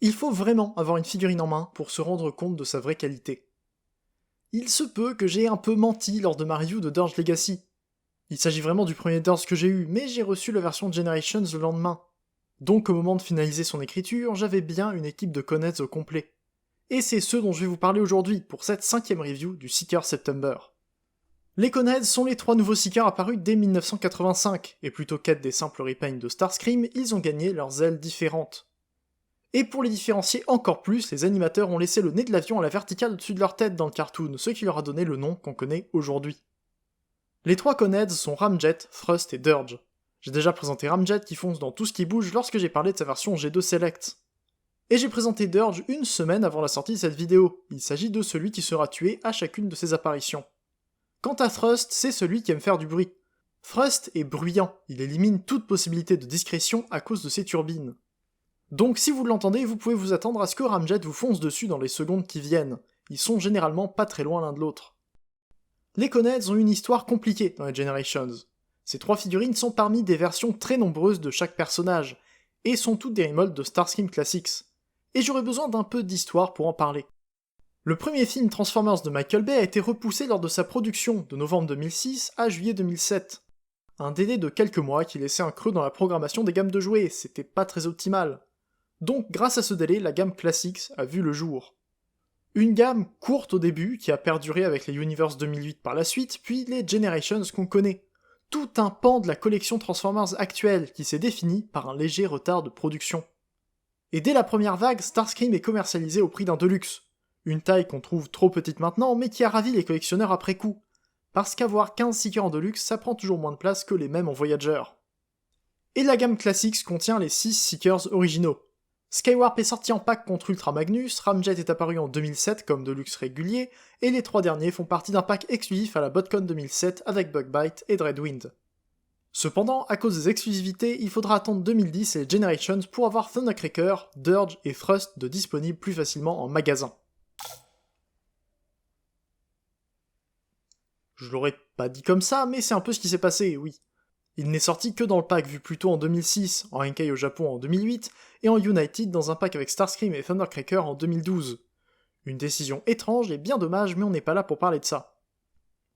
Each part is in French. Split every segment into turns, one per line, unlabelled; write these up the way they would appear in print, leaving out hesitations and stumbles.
Il faut vraiment avoir une figurine en main pour se rendre compte de sa vraie qualité. Il se peut que j'ai un peu menti lors de ma review de Dirge Legacy. Il s'agit vraiment du premier Dirge que j'ai eu, mais j'ai reçu la version Generations le lendemain. Donc au moment de finaliser son écriture, j'avais bien une équipe de Coneheads au complet. Et c'est ce dont je vais vous parler aujourd'hui pour cette 5ème review du Seeker September. Les Coneheads sont les 3 nouveaux Seekers apparus dès 1985, et plutôt qu'être des simples repaints de Starscream, ils ont gagné leurs ailes différentes. Et pour les différencier encore plus, les animateurs ont laissé le nez de l'avion à la verticale au-dessus de leur tête dans le cartoon, ce qui leur a donné le nom qu'on connaît aujourd'hui. Les 3 Coneheads sont Ramjet, Thrust et Dirge. J'ai déjà présenté Ramjet qui fonce dans tout ce qui bouge lorsque j'ai parlé de sa version G2 Select. Et j'ai présenté Dirge une semaine avant la sortie de cette vidéo, il s'agit de celui qui sera tué à chacune de ses apparitions. Quant à Thrust, c'est celui qui aime faire du bruit. Thrust est bruyant, il élimine toute possibilité de discrétion à cause de ses turbines. Donc si vous l'entendez, vous pouvez vous attendre à ce que Ramjet vous fonce dessus dans les secondes qui viennent, ils sont généralement pas très loin l'un de l'autre. Les Coneheads ont une histoire compliquée dans les Generations. Ces 3 figurines sont parmi des versions très nombreuses de chaque personnage, et sont toutes des remolds de Starscream Classics. Et j'aurais besoin d'un peu d'histoire pour en parler. Le premier film Transformers de Michael Bay a été repoussé lors de sa production de novembre 2006 à juillet 2007. Un délai de quelques mois qui laissait un creux dans la programmation des gammes de jouets, c'était pas très optimal. Donc grâce à ce délai, la gamme Classics a vu le jour. Une gamme courte au début, qui a perduré avec les Universe 2008 par la suite, puis les Generations qu'on connaît. Tout un pan de la collection Transformers actuelle qui s'est défini par un léger retard de production. Et dès la première vague, Starscream est commercialisé au prix d'un Deluxe. Une taille qu'on trouve trop petite maintenant, mais qui a ravi les collectionneurs après coup. Parce qu'avoir 15 Seekers en Deluxe, ça prend toujours moins de place que les mêmes en Voyager. Et la gamme Classics contient les 6 Seekers originaux. Skywarp est sorti en pack contre Ultra Magnus, Ramjet est apparu en 2007 comme Deluxe régulier, et les 3 derniers font partie d'un pack exclusif à la BotCon 2007 avec Bugbite et Dreadwind. Cependant, à cause des exclusivités, il faudra attendre 2010 et les Generations pour avoir Thundercracker, Dirge et Thrust de disponibles plus facilement en magasin. Je l'aurais pas dit comme ça, mais c'est un peu ce qui s'est passé, oui. Il n'est sorti que dans le pack vu plus tôt en 2006, en Henkei au Japon en 2008, et en United dans un pack avec Starscream et Thundercracker en 2012. Une décision étrange et bien dommage, mais on n'est pas là pour parler de ça.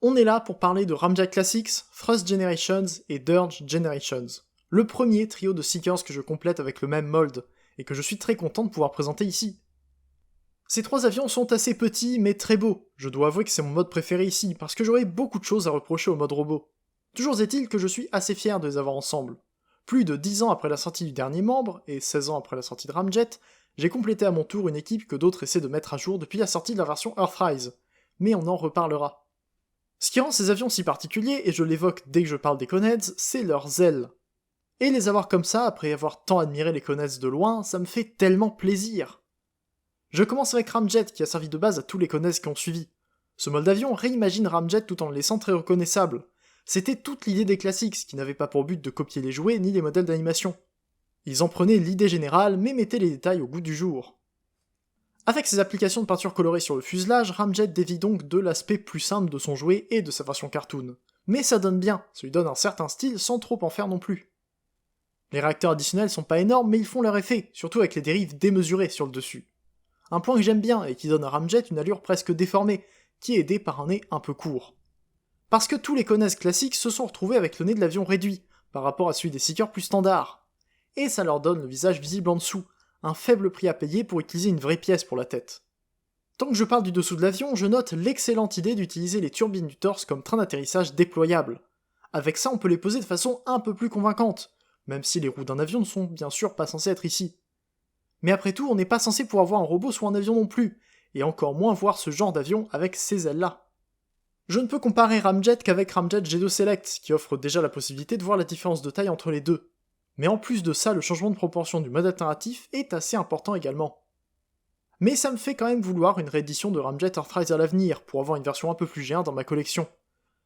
On est là pour parler de Ramjet Classics, Thrust Generations et Dirge Generations. Le premier trio de Seekers que je complète avec le même mold, et que je suis très content de pouvoir présenter ici. Ces 3 avions sont assez petits mais très beaux, je dois avouer que c'est mon mode préféré ici, parce que j'aurais beaucoup de choses à reprocher au mode robot. Toujours est-il que je suis assez fier de les avoir ensemble. Plus de 10 ans après la sortie du dernier membre, et 16 ans après la sortie de Ramjet, j'ai complété à mon tour une équipe que d'autres essaient de mettre à jour depuis la sortie de la version Earthrise, mais on en reparlera. Ce qui rend ces avions si particuliers, et je l'évoque dès que je parle des Coneheads, c'est leurs ailes. Et les avoir comme ça, après avoir tant admiré les Coneheads de loin, ça me fait tellement plaisir. Je commence avec Ramjet, qui a servi de base à tous les Coneheads qui ont suivi. Ce mode d'avion réimagine Ramjet tout en le laissant très reconnaissable. C'était toute l'idée des Classics, qui n'avaient pas pour but de copier les jouets ni les modèles d'animation. Ils en prenaient l'idée générale, mais mettaient les détails au goût du jour. Avec ses applications de peinture colorée sur le fuselage, Ramjet dévie donc de l'aspect plus simple de son jouet et de sa version cartoon. Mais ça donne bien, ça lui donne un certain style sans trop en faire non plus. Les réacteurs additionnels sont pas énormes, mais ils font leur effet, surtout avec les dérives démesurées sur le dessus. Un point que j'aime bien et qui donne à Ramjet une allure presque déformée, qui est aidée par un nez un peu court. Parce que tous les Coneheads classiques se sont retrouvés avec le nez de l'avion réduit, par rapport à celui des Seekers plus standards. Et ça leur donne le visage visible en dessous, un faible prix à payer pour utiliser une vraie pièce pour la tête. Tant que je parle du dessous de l'avion, je note l'excellente idée d'utiliser les turbines du torse comme train d'atterrissage déployable. Avec ça, on peut les poser de façon un peu plus convaincante, même si les roues d'un avion ne sont bien sûr pas censées être ici. Mais après tout, on n'est pas censé pouvoir voir un robot sur un avion non plus, et encore moins voir ce genre d'avion avec ces ailes-là. Je ne peux comparer Ramjet qu'avec Ramjet G2 Select, qui offre déjà la possibilité de voir la différence de taille entre les deux. Mais en plus de ça, le changement de proportion du mode alternatif est assez important également. Mais ça me fait quand même vouloir une réédition de Ramjet Earthrise à l'avenir, pour avoir une version un peu plus géante dans ma collection.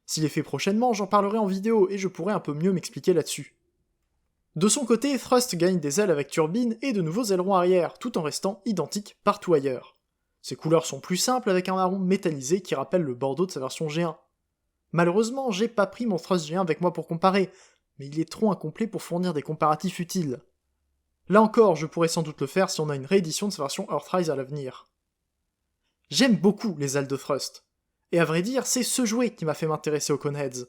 S'il est fait prochainement, j'en parlerai en vidéo et je pourrai un peu mieux m'expliquer là-dessus. De son côté, Thrust gagne des ailes avec turbine et de nouveaux ailerons arrière, tout en restant identique partout ailleurs. Ses couleurs sont plus simples avec un marron métallisé qui rappelle le bordeaux de sa version G1. Malheureusement, j'ai pas pris mon Thrust G1 avec moi pour comparer, mais il est trop incomplet pour fournir des comparatifs utiles. Là encore, je pourrais sans doute le faire si on a une réédition de sa version Earthrise à l'avenir. J'aime beaucoup les ailes de Thrust. Et à vrai dire, c'est ce jouet qui m'a fait m'intéresser aux Coneheads.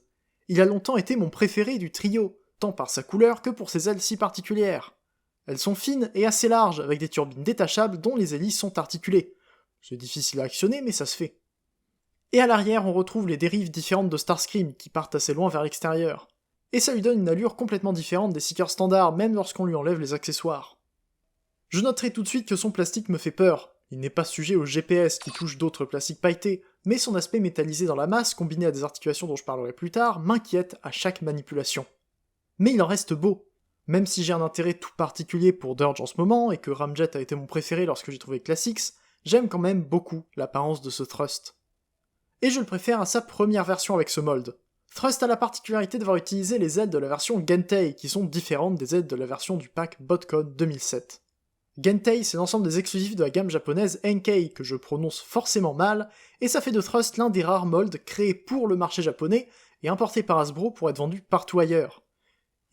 Il a longtemps été mon préféré du trio, tant par sa couleur que pour ses ailes si particulières. Elles sont fines et assez larges, avec des turbines détachables dont les hélices sont articulées. C'est difficile à actionner, mais ça se fait. Et à l'arrière, on retrouve les dérives différentes de Starscream, qui partent assez loin vers l'extérieur. Et ça lui donne une allure complètement différente des Seekers standards, même lorsqu'on lui enlève les accessoires. Je noterai tout de suite que son plastique me fait peur. Il n'est pas sujet au GPS qui touche d'autres plastiques pailletés, mais son aspect métallisé dans la masse, combiné à des articulations dont je parlerai plus tard, m'inquiète à chaque manipulation. Mais il en reste beau. Même si j'ai un intérêt tout particulier pour Dirge en ce moment, et que Ramjet a été mon préféré lorsque j'ai trouvé Classics, j'aime quand même beaucoup l'apparence de ce Thrust. Et je le préfère à sa première version avec ce mold. Thrust a la particularité d'avoir utilisé les ailes de la version Gentei, qui sont différentes des ailes de la version du pack BotCon 2007. Gentei, c'est l'ensemble des exclusifs de la gamme japonaise Enkei, que je prononce forcément mal, et ça fait de Thrust l'un des rares molds créés pour le marché japonais et importés par Hasbro pour être vendus partout ailleurs.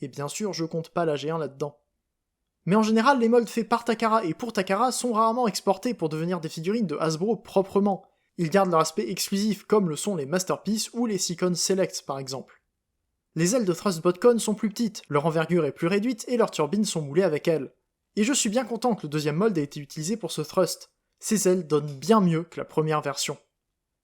Et bien sûr, je compte pas la G1 là-dedans. Mais en général, les molds faits par Takara et pour Takara sont rarement exportés pour devenir des figurines de Hasbro proprement. Ils gardent leur aspect exclusif comme le sont les Masterpiece ou les Seacon Select par exemple. Les ailes de Thrust BotCon sont plus petites, leur envergure est plus réduite et leurs turbines sont moulées avec elles. Et je suis bien content que le deuxième mold ait été utilisé pour ce Thrust. Ces ailes donnent bien mieux que la première version.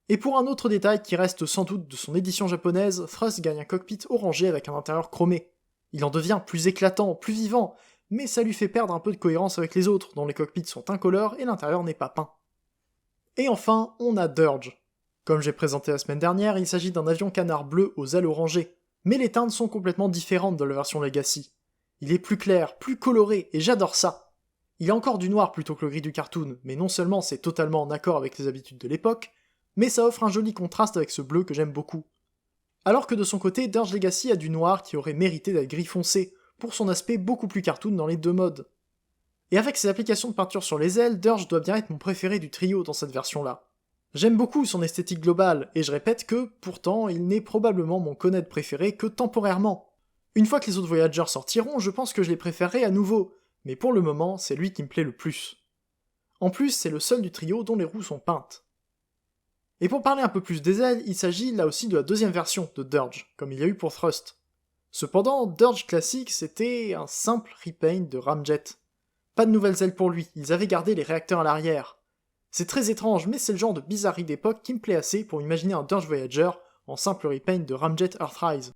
Et pour un autre détail qui reste sans doute de son édition japonaise, Thrust gagne un cockpit orangé avec un intérieur chromé. Il en devient plus éclatant, plus vivant, mais ça lui fait perdre un peu de cohérence avec les autres, dont les cockpits sont incolores et l'intérieur n'est pas peint. Et enfin, on a Dirge. Comme j'ai présenté la semaine dernière, il s'agit d'un avion canard bleu aux ailes orangées, mais les teintes sont complètement différentes de la version Legacy. Il est plus clair, plus coloré, et j'adore ça. Il a encore du noir plutôt que le gris du cartoon, mais non seulement c'est totalement en accord avec les habitudes de l'époque, mais ça offre un joli contraste avec ce bleu que j'aime beaucoup. Alors que de son côté, Dirge Legacy a du noir qui aurait mérité d'être gris foncé, pour son aspect beaucoup plus cartoon dans les deux modes. Et avec ses applications de peinture sur les ailes, Dirge doit bien être mon préféré du trio dans cette version-là. J'aime beaucoup son esthétique globale, et je répète que, pourtant, il n'est probablement mon Conehead préféré que temporairement. Une fois que les autres Voyagers sortiront, je pense que je les préférerai à nouveau, mais pour le moment, c'est lui qui me plaît le plus. En plus, c'est le seul du trio dont les roues sont peintes. Et pour parler un peu plus des ailes, il s'agit là aussi de la deuxième version de Dirge, comme il y a eu pour Thrust. Cependant, Dirge Classic, c'était un simple repaint de Ramjet. Pas de nouvelles ailes pour lui, ils avaient gardé les réacteurs à l'arrière. C'est très étrange, mais c'est le genre de bizarrerie d'époque qui me plaît assez pour imaginer un Dirge Voyager en simple repaint de Ramjet Earthrise.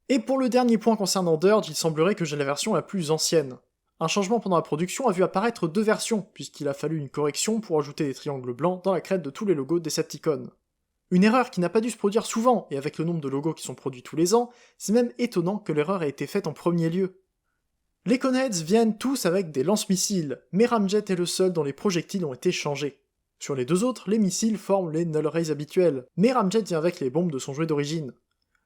Et pour le dernier point concernant Dirge, il semblerait que j'ai la version la plus ancienne. Un changement pendant la production a vu apparaître deux versions, puisqu'il a fallu une correction pour ajouter des triangles blancs dans la crête de tous les logos Decepticon. Une erreur qui n'a pas dû se produire souvent, et avec le nombre de logos qui sont produits tous les ans, c'est même étonnant que l'erreur ait été faite en premier lieu. Les Coneheads viennent tous avec des lance-missiles, mais Ramjet est le seul dont les projectiles ont été changés. Sur les deux autres, les missiles forment les Null Rays habituels, mais Ramjet vient avec les bombes de son jouet d'origine.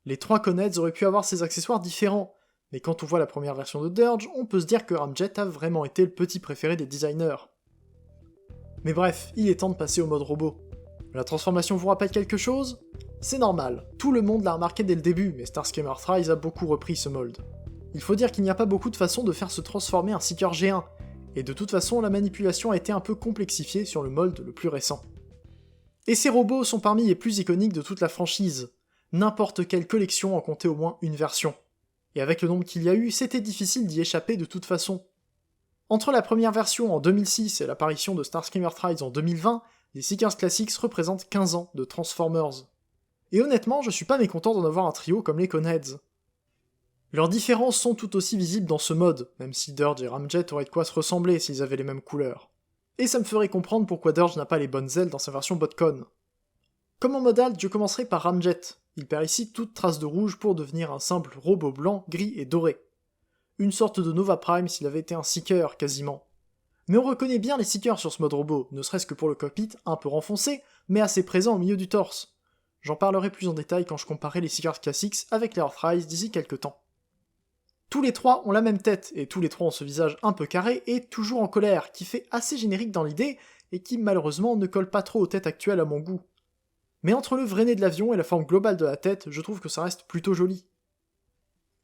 Les trois Coneheads auraient pu avoir ces accessoires différents, mais quand on voit la première version de Dirge, on peut se dire que Ramjet a vraiment été le petit préféré des designers. Mais bref, il est temps de passer au mode robot. La transformation vous rappelle quelque chose ? C'est normal, tout le monde l'a remarqué dès le début, mais Starscream Earthrise a beaucoup repris ce mold. Il faut dire qu'il n'y a pas beaucoup de façons de faire se transformer un Seeker G1, et de toute façon la manipulation a été un peu complexifiée sur le mold le plus récent. Et ces robots sont parmi les plus iconiques de toute la franchise. N'importe quelle collection en comptait au moins une version. Et avec le nombre qu'il y a eu, c'était difficile d'y échapper de toute façon. Entre la première version en 2006 et l'apparition de Starscream Earthrise en 2020, les Seekers Classics représentent 15 ans de Transformers. Et honnêtement, je suis pas mécontent d'en avoir un trio comme les Coneheads. Leurs différences sont tout aussi visibles dans ce mode, même si Dirge et Ramjet auraient de quoi se ressembler s'ils avaient les mêmes couleurs. Et ça me ferait comprendre pourquoi Dirge n'a pas les bonnes ailes dans sa version BotCon. Comme en mode alt, je commencerai par Ramjet. Il perd ici toute trace de rouge pour devenir un simple robot blanc, gris et doré. Une sorte de Nova Prime s'il avait été un Seeker, quasiment. Mais on reconnaît bien les Seekers sur ce mode robot, ne serait-ce que pour le cockpit un peu renfoncé, mais assez présent au milieu du torse. J'en parlerai plus en détail quand je comparerai les Seekers Classics avec les Earthrise d'ici quelques temps. Tous les trois ont la même tête, et tous les trois ont ce visage un peu carré et toujours en colère, qui fait assez générique dans l'idée, et qui malheureusement ne colle pas trop aux têtes actuelles à mon goût. Mais entre le vrai nez de l'avion et la forme globale de la tête, je trouve que ça reste plutôt joli.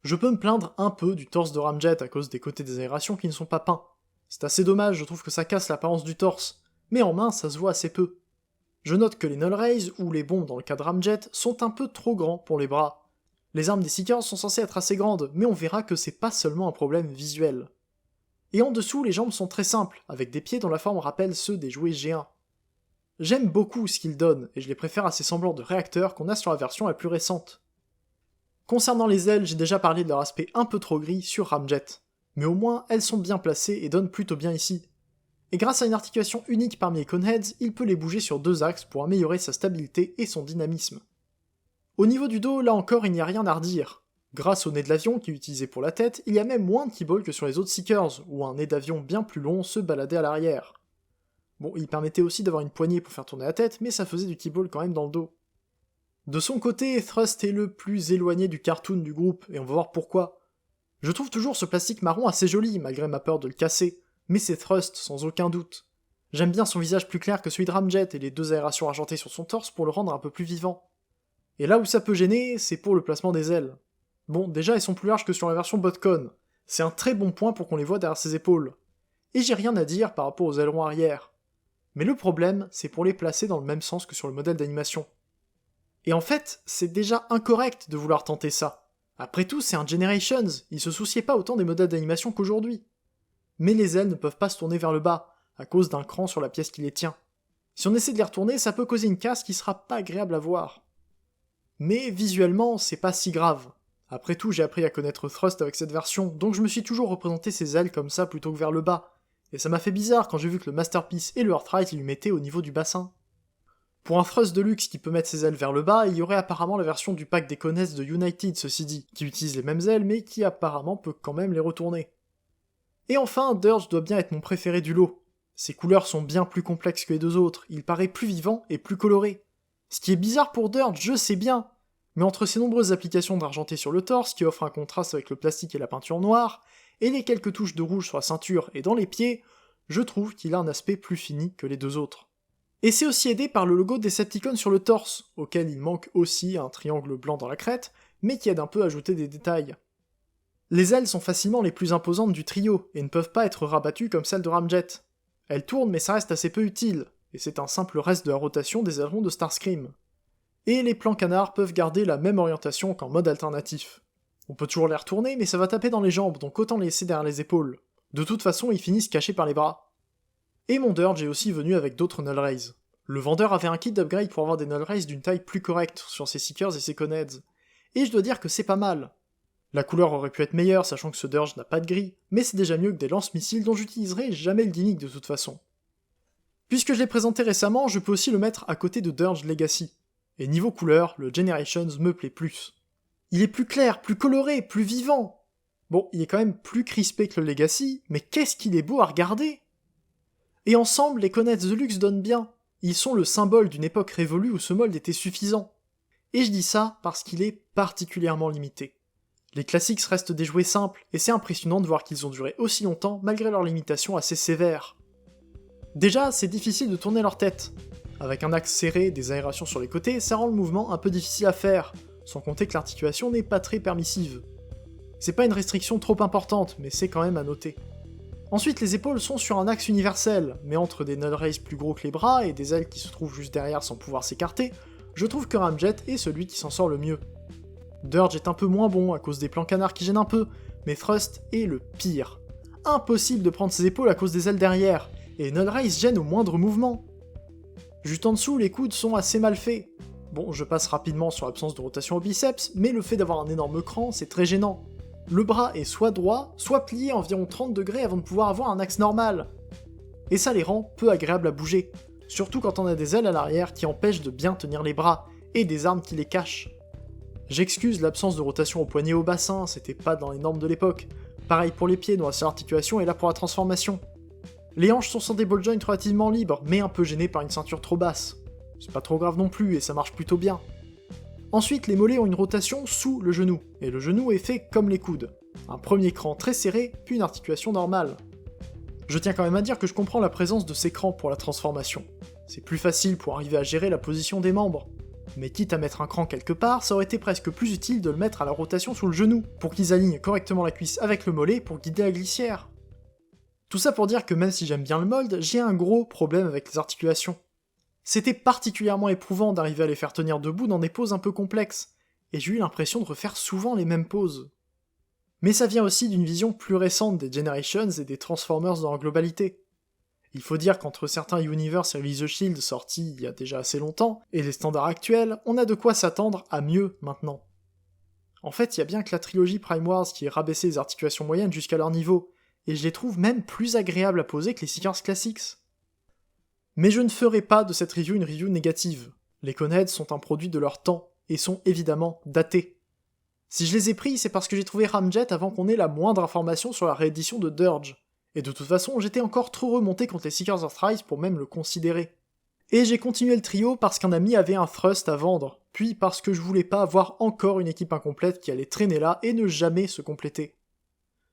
Je peux me plaindre un peu du torse de Ramjet à cause des côtés des aérations qui ne sont pas peints. C'est assez dommage, je trouve que ça casse l'apparence du torse, mais en main ça se voit assez peu. Je note que les Null Rays, ou les bombes dans le cas de Ramjet, sont un peu trop grands pour les bras. Les armes des Seekers sont censées être assez grandes, mais on verra que c'est pas seulement un problème visuel. Et en dessous, les jambes sont très simples, avec des pieds dont la forme rappelle ceux des jouets G1. J'aime beaucoup ce qu'ils donnent, et je les préfère à ces semblants de réacteurs qu'on a sur la version la plus récente. Concernant les ailes, j'ai déjà parlé de leur aspect un peu trop gris sur Ramjet, mais au moins elles sont bien placées et donnent plutôt bien ici. Et grâce à une articulation unique parmi les Coneheads, il peut les bouger sur 2 axes pour améliorer sa stabilité et son dynamisme. Au niveau du dos, là encore il n'y a rien à redire. Grâce au nez de l'avion qui est utilisé pour la tête, il y a même moins de keyballs que sur les autres Seekers, où un nez d'avion bien plus long se baladait à l'arrière. Bon, il permettait aussi d'avoir une poignée pour faire tourner la tête, mais ça faisait du keyball quand même dans le dos. De son côté, Thrust est le plus éloigné du cartoon du groupe, et on va voir pourquoi. Je trouve toujours ce plastique marron assez joli, malgré ma peur de le casser, mais c'est Thrust, sans aucun doute. J'aime bien son visage plus clair que celui de Ramjet et les 2 aérations argentées sur son torse pour le rendre un peu plus vivant. Et là où ça peut gêner, c'est pour le placement des ailes. Bon, déjà elles sont plus larges que sur la version Botcon, c'est un très bon point pour qu'on les voit derrière ses épaules. Et j'ai rien à dire par rapport aux ailerons arrière. Mais le problème, c'est pour les placer dans le même sens que sur le modèle d'animation. Et en fait, c'est déjà incorrect de vouloir tenter ça. Après tout, c'est un Generations, ils se souciaient pas autant des modèles d'animation qu'aujourd'hui. Mais les ailes ne peuvent pas se tourner vers le bas, à cause d'un cran sur la pièce qui les tient. Si on essaie de les retourner, ça peut causer une casse qui sera pas agréable à voir. Mais visuellement, c'est pas si grave. Après tout, j'ai appris à connaître Thrust avec cette version, donc je me suis toujours représenté ses ailes comme ça plutôt que vers le bas. Et ça m'a fait bizarre quand j'ai vu que le Masterpiece et le Earthrise lui mettaient au niveau du bassin. Pour un Thrust de luxe qui peut mettre ses ailes vers le bas, il y aurait apparemment la version du pack des Coneheads de United, ceci dit, qui utilise les mêmes ailes mais qui apparemment peut quand même les retourner. Et enfin, Dirge doit bien être mon préféré du lot. Ses couleurs sont bien plus complexes que les 2 autres, il paraît plus vivant et plus coloré. Ce qui est bizarre pour Dirge, je sais bien, mais entre ses nombreuses applications d'argenté sur le torse, qui offrent un contraste avec le plastique et la peinture noire, et les quelques touches de rouge sur la ceinture et dans les pieds, je trouve qu'il a un aspect plus fini que les 2 autres. Et c'est aussi aidé par le logo des Decepticons sur le torse, auquel il manque aussi un triangle blanc dans la crête, mais qui aide un peu à ajouter des détails. Les ailes sont facilement les plus imposantes du trio, et ne peuvent pas être rabattues comme celles de Ramjet. Elles tournent mais ça reste assez peu utile, et c'est un simple reste de la rotation des ailerons de Starscream. Et les plans canards peuvent garder la même orientation qu'en mode alternatif. On peut toujours les retourner, mais ça va taper dans les jambes, donc autant les laisser derrière les épaules. De toute façon, ils finissent cachés par les bras. Et mon Dirge est aussi venu avec d'autres Null Rays. Le vendeur avait un kit d'upgrade pour avoir des Null Rays d'une taille plus correcte sur ses Seekers et ses Coneheads. Et je dois dire que c'est pas mal. La couleur aurait pu être meilleure, sachant que ce Dirge n'a pas de gris, mais c'est déjà mieux que des lance-missiles dont j'utiliserai jamais le gimmick de toute façon. Puisque je l'ai présenté récemment, je peux aussi le mettre à côté de Dirge Legacy. Et niveau couleur, le Generations me plaît plus. Il est plus clair, plus coloré, plus vivant. Bon, il est quand même plus crispé que le Legacy, mais qu'est-ce qu'il est beau à regarder! Et ensemble, les Coneheads de luxe donnent bien. Ils sont le symbole d'une époque révolue où ce mold était suffisant. Et je dis ça parce qu'il est particulièrement limité. Les classiques restent des jouets simples, et c'est impressionnant de voir qu'ils ont duré aussi longtemps malgré leurs limitations assez sévères. Déjà, c'est difficile de tourner leur tête. Avec un axe serré, des aérations sur les côtés, ça rend le mouvement un peu difficile à faire, sans compter que l'articulation n'est pas très permissive. C'est pas une restriction trop importante, mais c'est quand même à noter. Ensuite, les épaules sont sur un axe universel, mais entre des Null Rays plus gros que les bras et des ailes qui se trouvent juste derrière sans pouvoir s'écarter, je trouve que Ramjet est celui qui s'en sort le mieux. Dirge est un peu moins bon à cause des plans canards qui gênent un peu, mais Thrust est le pire. Impossible de prendre ses épaules à cause des ailes derrière, et Null Rays gênent au moindre mouvement. Juste en dessous, les coudes sont assez mal faits. Bon, je passe rapidement sur l'absence de rotation au biceps, mais le fait d'avoir un énorme cran, c'est très gênant. Le bras est soit droit, soit plié environ 30 degrés avant de pouvoir avoir un axe normal. Et ça les rend peu agréables à bouger, surtout quand on a des ailes à l'arrière qui empêchent de bien tenir les bras, et des armes qui les cachent. J'excuse l'absence de rotation au poignet et au bassin, c'était pas dans les normes de l'époque. Pareil pour les pieds dont la seule articulation est là pour la transformation. Les hanches sont sans des ball joints relativement libres, mais un peu gênées par une ceinture trop basse. C'est pas trop grave non plus, et ça marche plutôt bien. Ensuite, les mollets ont une rotation sous le genou, et le genou est fait comme les coudes. Un premier cran très serré, puis une articulation normale. Je tiens quand même à dire que je comprends la présence de ces crans pour la transformation. C'est plus facile pour arriver à gérer la position des membres. Mais quitte à mettre un cran quelque part, ça aurait été presque plus utile de le mettre à la rotation sous le genou, pour qu'ils alignent correctement la cuisse avec le mollet pour guider la glissière. Tout ça pour dire que même si j'aime bien le mold, j'ai un gros problème avec les articulations. C'était particulièrement éprouvant d'arriver à les faire tenir debout dans des poses un peu complexes, et j'ai eu l'impression de refaire souvent les mêmes poses. Mais ça vient aussi d'une vision plus récente des Generations et des Transformers dans leur globalité. Il faut dire qu'entre certains Universe et Release the Shield sortis il y a déjà assez longtemps, et les standards actuels, on a de quoi s'attendre à mieux maintenant. En fait, il y a bien que la trilogie Prime Wars qui ait rabaissé les articulations moyennes jusqu'à leur niveau, et je les trouve même plus agréables à poser que les Seekers Classics. Mais je ne ferai pas de cette review une review négative. Les Coneheads sont un produit de leur temps, et sont évidemment datés. Si je les ai pris, c'est parce que j'ai trouvé Ramjet avant qu'on ait la moindre information sur la réédition de Dirge. Et de toute façon, j'étais encore trop remonté contre les Seekers Earthrise pour même le considérer. Et j'ai continué le trio parce qu'un ami avait un Thrust à vendre, puis parce que je voulais pas avoir encore une équipe incomplète qui allait traîner là et ne jamais se compléter.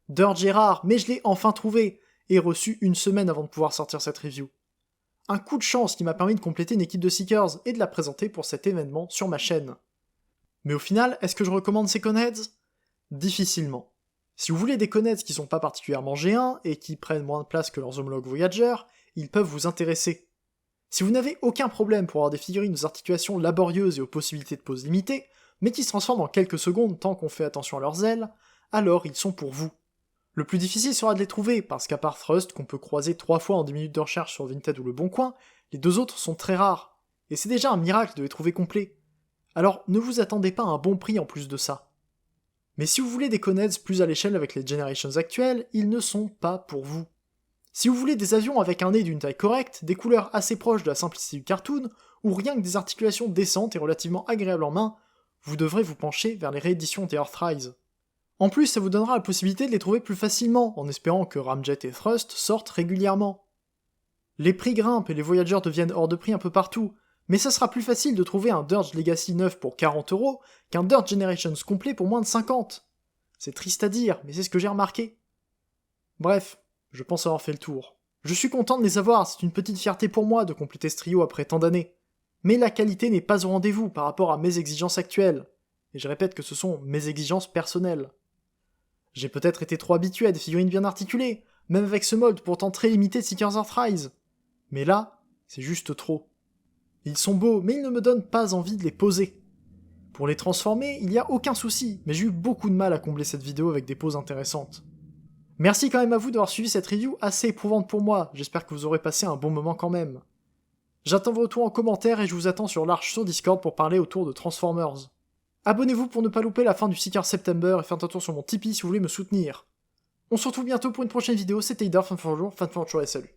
Dirge est rare, mais je l'ai enfin trouvé, et reçu une semaine avant de pouvoir sortir cette review. Un coup de chance qui m'a permis de compléter une équipe de Seekers et de la présenter pour cet événement sur ma chaîne. Mais au final, est-ce que je recommande ces Coneheads ? Difficilement. Si vous voulez des Coneheads qui sont pas particulièrement G1 et qui prennent moins de place que leurs homologues Voyager, ils peuvent vous intéresser. Si vous n'avez aucun problème pour avoir des figurines aux articulations laborieuses et aux possibilités de pose limitées, mais qui se transforment en quelques secondes tant qu'on fait attention à leurs ailes, alors ils sont pour vous. Le plus difficile sera de les trouver, parce qu'à part Thrust, qu'on peut croiser 3 fois en 10 minutes de recherche sur Vinted ou Le Bon Coin, les deux autres sont très rares, et c'est déjà un miracle de les trouver complets. Alors ne vous attendez pas à un bon prix en plus de ça. Mais si vous voulez des Coneheads plus à l'échelle avec les Generations actuelles, ils ne sont pas pour vous. Si vous voulez des avions avec un nez d'une taille correcte, des couleurs assez proches de la simplicité du cartoon, ou rien que des articulations décentes et relativement agréables en main, vous devrez vous pencher vers les rééditions des Earthrise. En plus, ça vous donnera la possibilité de les trouver plus facilement, en espérant que Ramjet et Thrust sortent régulièrement. Les prix grimpent et les Voyagers deviennent hors de prix un peu partout, mais ça sera plus facile de trouver un Dirge Legacy 9 pour 40€ qu'un Dirge Generations complet pour moins de 50. C'est triste à dire, mais c'est ce que j'ai remarqué. Bref, je pense avoir fait le tour. Je suis content de les avoir, c'est une petite fierté pour moi de compléter ce trio après tant d'années. Mais la qualité n'est pas au rendez-vous par rapport à mes exigences actuelles. Et je répète que ce sont mes exigences personnelles. J'ai peut-être été trop habitué à des figurines bien articulées, même avec ce mode pourtant très limité de Seekers Earthrise. Mais là, c'est juste trop. Ils sont beaux, mais ils ne me donnent pas envie de les poser. Pour les transformer, il n'y a aucun souci, mais j'ai eu beaucoup de mal à combler cette vidéo avec des poses intéressantes. Merci quand même à vous d'avoir suivi cette review assez éprouvante pour moi, j'espère que vous aurez passé un bon moment quand même. J'attends vos retours en commentaire et je vous attends sur l'Arche sur Discord pour parler autour de Transformers. Abonnez-vous pour ne pas louper la fin du Seeker September et faites un tour sur mon Tipeee si vous voulez me soutenir. On se retrouve bientôt pour une prochaine vidéo, c'était Idar, fin de jour, fin de jour et salut.